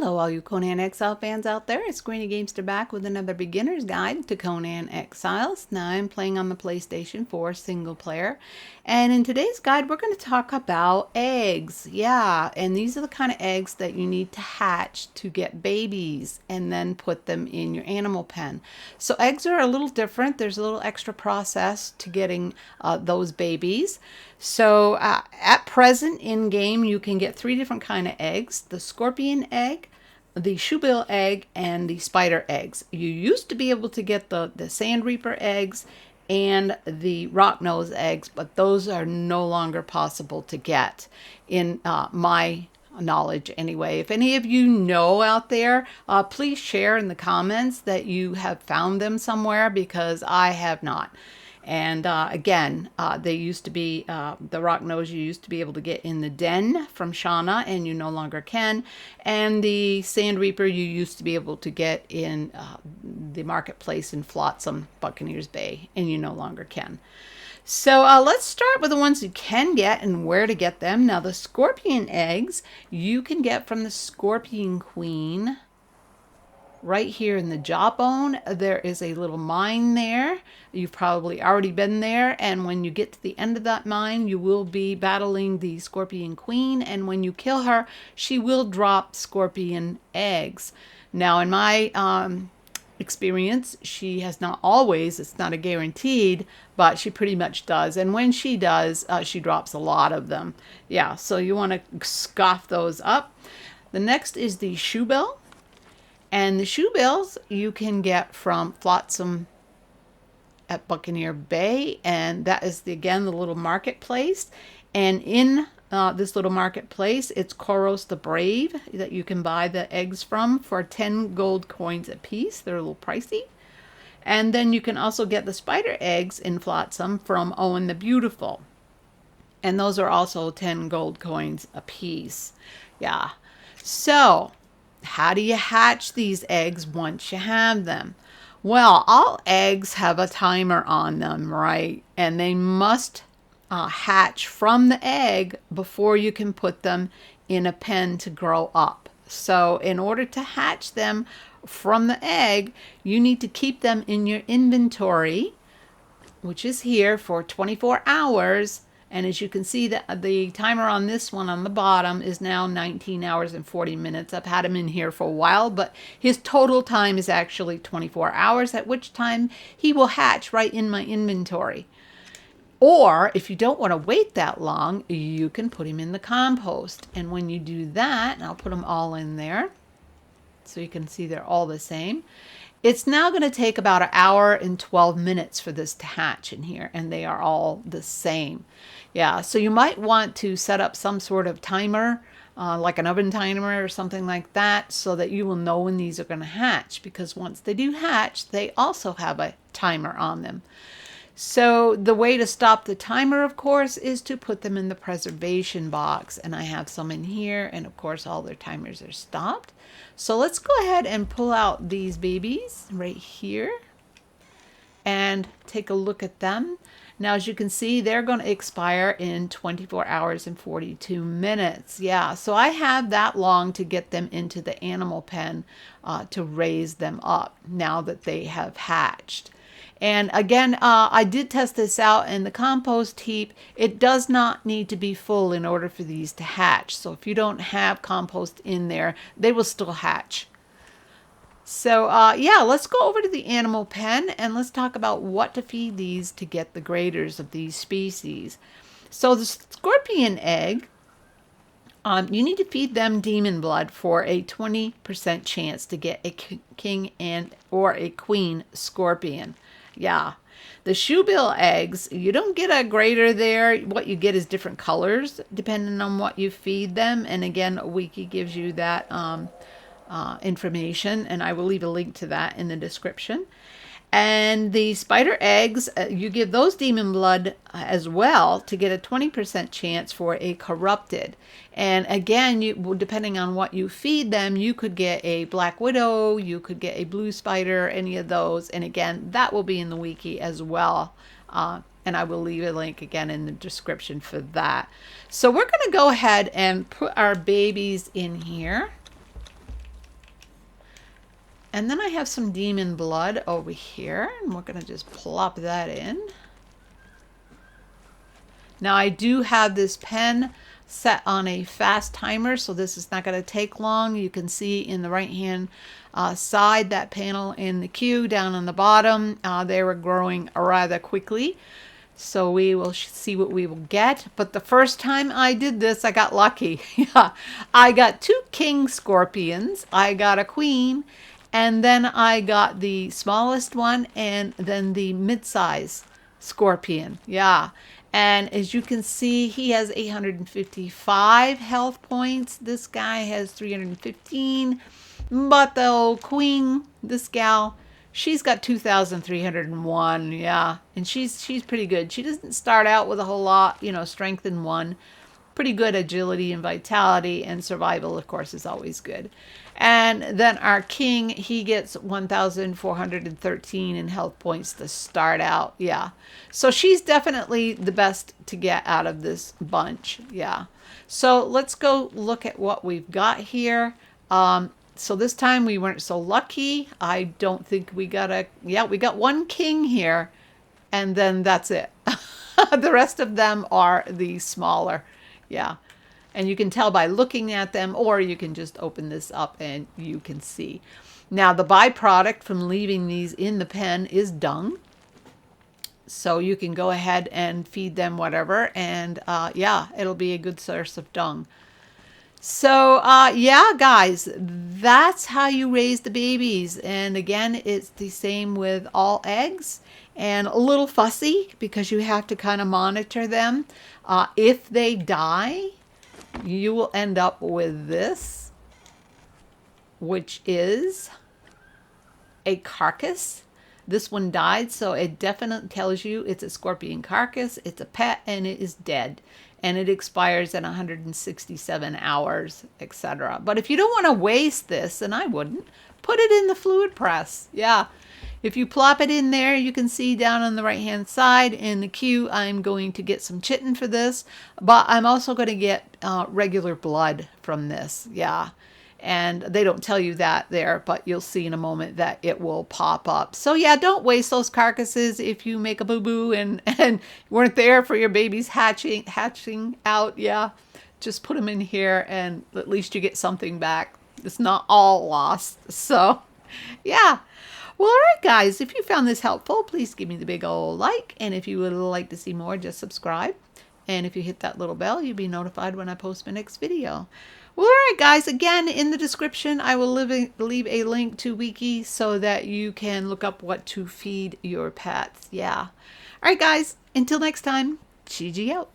Hello all you Conan Exile fans out there. It's Granny Gamester back with another beginner's guide to Conan Exiles. Now I'm playing on the PlayStation 4 single player. And in today's guide we're going to talk about eggs. Yeah, and these are the kind of eggs that you need to hatch to get babies and then put them in your animal pen. So eggs are a little different. There's a little extra process to getting those babies. So at present in game you can get three different kind of eggs: the scorpion egg, the shoebill egg, and the spider eggs. You used to be able to get the sand reaper eggs and the rock nose eggs, but those are no longer possible to get in my knowledge anyway. If any of you know out there, please share in the comments that you have found them somewhere, because I have not. And again, they used to be, the rock nose you used to be able to get in the den from Shauna, and you no longer can. And the sand reaper you used to be able to get in the marketplace in Flotsam, Buccaneers Bay, and you no longer can. So let's start with the ones you can get and where to get them. Now the scorpion eggs you can get from the Scorpion Queen. Right here in the jawbone, there is a little mine there. You've probably already been there, and when you get to the end of that mine, you will be battling the Scorpion Queen, and when you kill her, she will drop scorpion eggs. Now, in my experience, she has not always, it's not a guaranteed, but she pretty much does, and when she does, she drops a lot of them. Yeah, so you want to scoff those up. The next is the shoebill. And the shoebills you can get from Flotsam at Buccaneer Bay, and that is again the little marketplace. And in this little marketplace, it's Koros the Brave that you can buy the eggs from for 10 gold coins a piece. They're a little pricey. And then you can also get the spider eggs in Flotsam from Owen the Beautiful, and those are also 10 gold coins a piece. Yeah, so how do you hatch these eggs once you have them? Well, all eggs have a timer on them, right? And they must hatch from the egg before you can put them in a pen to grow up. So in order to hatch them from the egg, you need to keep them in your inventory, which is here, for 24 hours. And as you can see, the timer on this one on the bottom is now 19 hours and 40 minutes. I've had him in here for a while, but his total time is actually 24 hours, at which time he will hatch right in my inventory. Or if you don't want to wait that long, you can put him in the compost. And when you do that, and I'll put them all in there so you can see they're all the same. It's now going to take about an hour and 12 minutes for this to hatch in here, and they are all the same. Yeah, so you might want to set up some sort of timer, like an oven timer or something like that, so that you will know when these are going to hatch, because once they do hatch, they also have a timer on them. So the way to stop the timer, of course, is to put them in the preservation box. And I have some in here, and of course all their timers are stopped. So let's go ahead and pull out these babies right here and take a look at them. Now, as you can see, they're going to expire in 24 hours and 42 minutes. Yeah, so I have that long to get them into the animal pen to raise them up now that they have hatched. And again, I did test this out in the compost heap. It does not need to be full in order for these to hatch. So if you don't have compost in there, they will still hatch. So yeah, let's go over to the animal pen and let's talk about what to feed these to get the graders of these species. So the scorpion egg, you need to feed them demon blood for a 20% chance to get a king and or a queen scorpion. Yeah, the shoebill eggs, you don't get a grader there. What you get is different colors depending on what you feed them. And again, Wiki gives you that information, and I will leave a link to that in the description. And the spider eggs, you give those demon blood as well to get a 20% chance for a corrupted. And again, depending on what you feed them, you could get a black widow, you could get a blue spider, any of those. And again, that will be in the wiki as well. And I will leave a link again in the description for that. So we're going to go ahead and put our babies in here. And then I have some demon blood over here, and we're going to just plop that in. Now I do have this pen set on a fast timer, so this is not going to take long. You can see in the right hand side, that panel in the queue down on the bottom, they were growing rather quickly. So we will see what we will get. But the first time I did this, I got lucky. Yeah, I got 2 king scorpions, I got a queen, and then I got the smallest one and then the mid-size scorpion. Yeah. And as you can see, he has 855 health points. This guy has 315. But the old queen, this gal, she's got 2,301. Yeah. And she's pretty good. She doesn't start out with a whole lot, you know, strength in 1. Pretty good agility and vitality, and survival, of course, is always good. And then our king, he gets 1,413 in health points to start out. Yeah. So she's definitely the best to get out of this bunch. Yeah. So let's go look at what we've got here. So this time we weren't so lucky. I don't think we got we got 1 king here, and then that's it. The rest of them are the smaller. Yeah. And you can tell by looking at them, or you can just open this up and you can see. Now, the byproduct from leaving these in the pen is dung. So you can go ahead and feed them whatever. And yeah, it'll be a good source of dung. So yeah, guys, that's how you raise the babies. And again, it's the same with all eggs, and a little fussy because you have to kind of monitor them. If they die, you will end up with this, which is a carcass. This one died, so it definitely tells you it's a scorpion carcass, it's a pet, and it is dead. And it expires in 167 hours, etc. But if you don't want to waste this, and I wouldn't, put it in the fluid press. Yeah. If you plop it in there, you can see down on the right-hand side in the queue, I'm going to get some chitin for this, but I'm also going to get regular blood from this. Yeah. And they don't tell you that there, but you'll see in a moment that it will pop up. So yeah, don't waste those carcasses if you make a boo-boo and weren't there for your babies hatching out. Yeah, just put them in here and at least you get something back. It's not all lost. So yeah. Well, all right, guys, if you found this helpful, please give me the big old like. And if you would like to see more, just subscribe. And if you hit that little bell, you'll be notified when I post my next video. Well, all right, guys, again, in the description, I will leave a link to Wiki so that you can look up what to feed your pets. Yeah. All right, guys, until next time, GG out.